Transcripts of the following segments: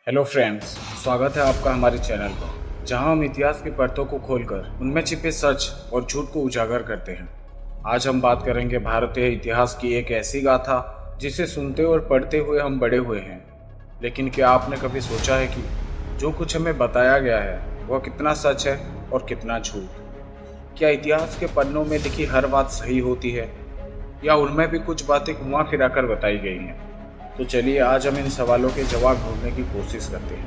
Hello friends, स्वागत है आपका हमारे चैनल पर, जहां हम इतिहास की परतों को खोलकर उनमें छिपे सच और झूठ को उजागर करते हैं। आज हम बात करेंगे भारतीय इतिहास की एक ऐसी गाथा जिसे सुनते और पढ़ते हुए हम बड़े हुए हैं। लेकिन क्या आपने कभी सोचा है कि जो कुछ हमें बताया गया है वह कितना सच है और कितना झूठ? क्या इतिहास के पन्नों में लिखी हर बात सही होती है या उनमें भी कुछ बातें घुमा फिरा कर बताई गई हैं? तो चलिए आज हम इन सवालों के जवाब ढूंढने की कोशिश करते हैं।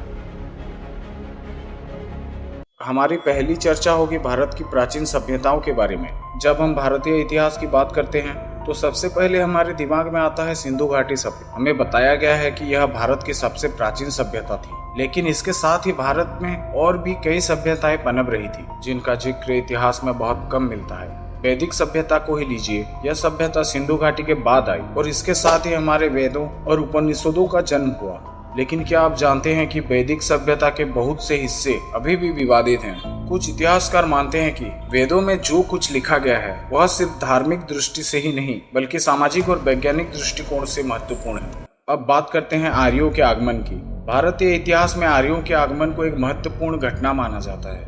हमारी पहली चर्चा होगी भारत की प्राचीन सभ्यताओं के बारे में। जब हम भारतीय इतिहास की बात करते हैं तो सबसे पहले हमारे दिमाग में आता है सिंधु घाटी सभ्यता। हमें बताया गया है कि यह भारत की सबसे प्राचीन सभ्यता थी, लेकिन इसके साथ ही भारत में और भी कई सभ्यताएं पनप रही थी जिनका जिक्र इतिहास में बहुत कम मिलता है। वैदिक सभ्यता को ही लीजिए, यह सभ्यता सिंधु घाटी के बाद आई और इसके साथ ही हमारे वेदों और उपनिषदों का जन्म हुआ। लेकिन क्या आप जानते हैं कि वैदिक सभ्यता के बहुत से हिस्से अभी भी विवादित हैं? कुछ इतिहासकार मानते हैं कि वेदों में जो कुछ लिखा गया है वह सिर्फ धार्मिक दृष्टि से ही नहीं बल्कि सामाजिक और वैज्ञानिक दृष्टिकोण से महत्वपूर्ण है। अब बात करते हैं आर्यों के आगमन की। भारतीय इतिहास में आर्यों के आगमन को एक महत्वपूर्ण घटना माना जाता है।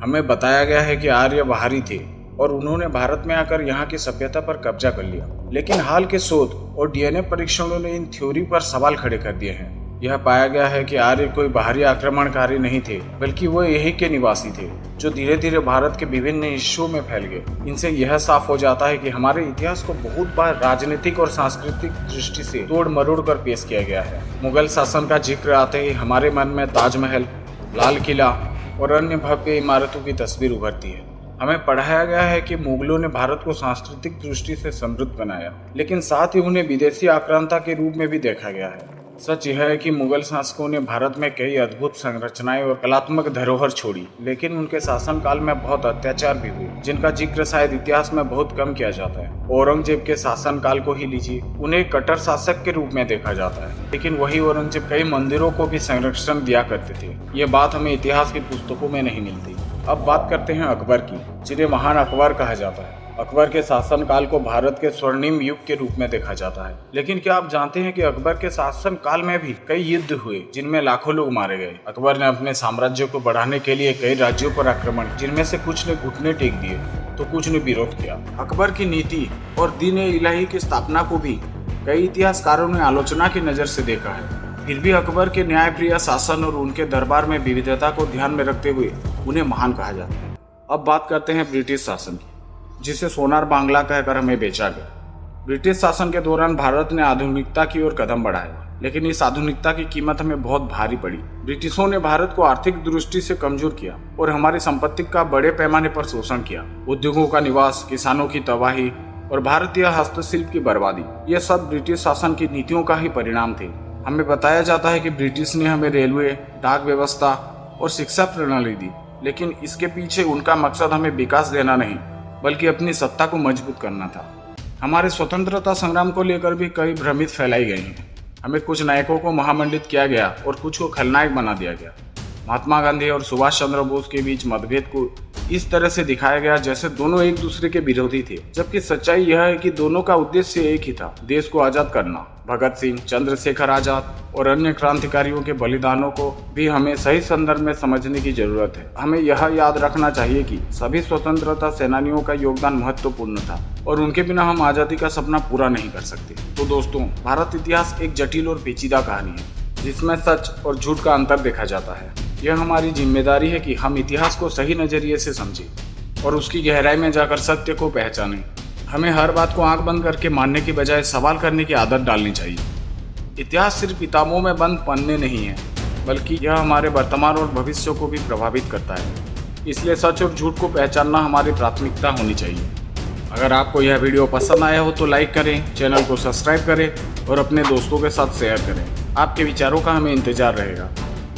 हमें बताया गया है कि आर्य बाहरी थे और उन्होंने भारत में आकर यहाँ की सभ्यता पर कब्जा कर लिया। लेकिन हाल के शोध और डीएनए परीक्षणों ने इन थ्योरी पर सवाल खड़े कर दिए हैं। यह पाया गया है कि आर्य कोई बाहरी आक्रमणकारी नहीं थे, बल्कि वो यही के निवासी थे जो धीरे धीरे भारत के विभिन्न हिस्सों में फैल गए। इनसे यह साफ हो जाता है कि हमारे इतिहास को बहुत बार राजनीतिक और सांस्कृतिक दृष्टि से तोड़ मरोड़ कर पेश किया गया है। मुगल शासन का जिक्र आते ही हमारे मन में ताजमहल, लाल किला और अन्य भव्य इमारतों की तस्वीर उभरती है। हमें पढ़ाया गया है कि मुगलों ने भारत को सांस्कृतिक दृष्टि से समृद्ध बनाया, लेकिन साथ ही उन्हें विदेशी आक्रांता के रूप में भी देखा गया है। सच यह है कि मुगल शासकों ने भारत में कई अद्भुत संरचनाएं और कलात्मक धरोहर छोड़ी, लेकिन उनके शासनकाल में बहुत अत्याचार भी हुए जिनका जिक्र शायद इतिहास में बहुत कम किया जाता है। औरंगजेब के शासनकाल को ही लीजिए, उन्हें कट्टर शासक के रूप में देखा जाता है, लेकिन वही औरंगजेब कई मंदिरों को भी संरक्षण दिया करते थे। ये बात हमें इतिहास की पुस्तकों में नहीं मिलती। अब बात करते हैं अकबर की, जिन्हें महान अकबर कहा जाता है। अकबर के शासनकाल को भारत के स्वर्णिम युग के रूप में देखा जाता है। लेकिन क्या आप जानते हैं कि अकबर के शासनकाल में भी कई युद्ध हुए जिनमें लाखों लोग मारे गए। अकबर ने अपने साम्राज्य को बढ़ाने के लिए कई राज्यों पर आक्रमण, जिनमें से कुछ ने घुटने टेक दिए तो कुछ ने विरोध किया। अकबर की नीति और दीन-ए-इलाही की स्थापना को भी कई इतिहासकारों ने आलोचना की नजर से देखा है। फिर भी अकबर के न्यायप्रिय शासन और उनके दरबार में विविधता को ध्यान में रखते हुए उन्हें महान कहा जाता है। अब बात करते हैं ब्रिटिश शासन की, जिसे सोनार बांग्ला कहकर हमें बेचा गया। ब्रिटिश शासन के दौरान भारत ने आधुनिकता की ओर कदम बढ़ाया, लेकिन इस आधुनिकता की कीमत हमें बहुत भारी पड़ी। ब्रिटिशों ने भारत को आर्थिक दृष्टि से कमजोर किया और हमारी संपत्ति का बड़े पैमाने पर शोषण किया। उद्योगों का निवास, किसानों की तबाही और भारतीय हस्तशिल्प की बर्बादी, ये सब ब्रिटिश शासन की नीतियों का ही परिणाम थे। हमें बताया जाता है कि ब्रिटिश ने हमें रेलवे, डाक व्यवस्था और शिक्षा प्रणाली दी, लेकिन इसके पीछे उनका मकसद हमें विकास देना नहीं बल्कि अपनी सत्ता को मजबूत करना था। हमारे स्वतंत्रता संग्राम को लेकर भी कई भ्रमित फैलाई गई हैं। हमें कुछ नायकों को महामंडित किया गया और कुछ को खलनायक बना दिया गया। महात्मा गांधी और सुभाष चंद्र बोस के बीच मतभेद को इस तरह से दिखाया गया जैसे दोनों एक दूसरे के विरोधी थे, जबकि सच्चाई यह है कि दोनों का उद्देश्य एक ही था, देश को आजाद करना। भगत सिंह, चंद्रशेखर आजाद और अन्य क्रांतिकारियों के बलिदानों को भी हमें सही संदर्भ में समझने की जरूरत है। हमें यह याद रखना चाहिए कि सभी स्वतंत्रता सेनानियों का योगदान महत्वपूर्ण था और उनके बिना हम आजादी का सपना पूरा नहीं कर सकते। तो दोस्तों, भारत इतिहास एक जटिल और पेचीदा कहानी है जिसमें सच और झूठ का अंतर देखा जाता है। यह हमारी जिम्मेदारी है कि हम इतिहास को सही नजरिए से समझें और उसकी गहराई में जाकर सत्य को पहचानें। हमें हर बात को आंख बंद करके मानने की बजाय सवाल करने की आदत डालनी चाहिए। इतिहास सिर्फ किताबों में बंद पन्ने नहीं है, बल्कि यह हमारे वर्तमान और भविष्य को भी प्रभावित करता है। इसलिए सच और झूठ को पहचानना हमारी प्राथमिकता होनी चाहिए। अगर आपको यह वीडियो पसंद आया हो तो लाइक करें, चैनल को सब्सक्राइब करें और अपने दोस्तों के साथ शेयर करें। आपके विचारों का हमें इंतजार रहेगा,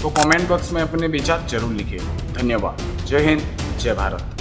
तो कमेंट बॉक्स में अपने विचार जरूर लिखें। धन्यवाद। जय हिंद, जय भारत।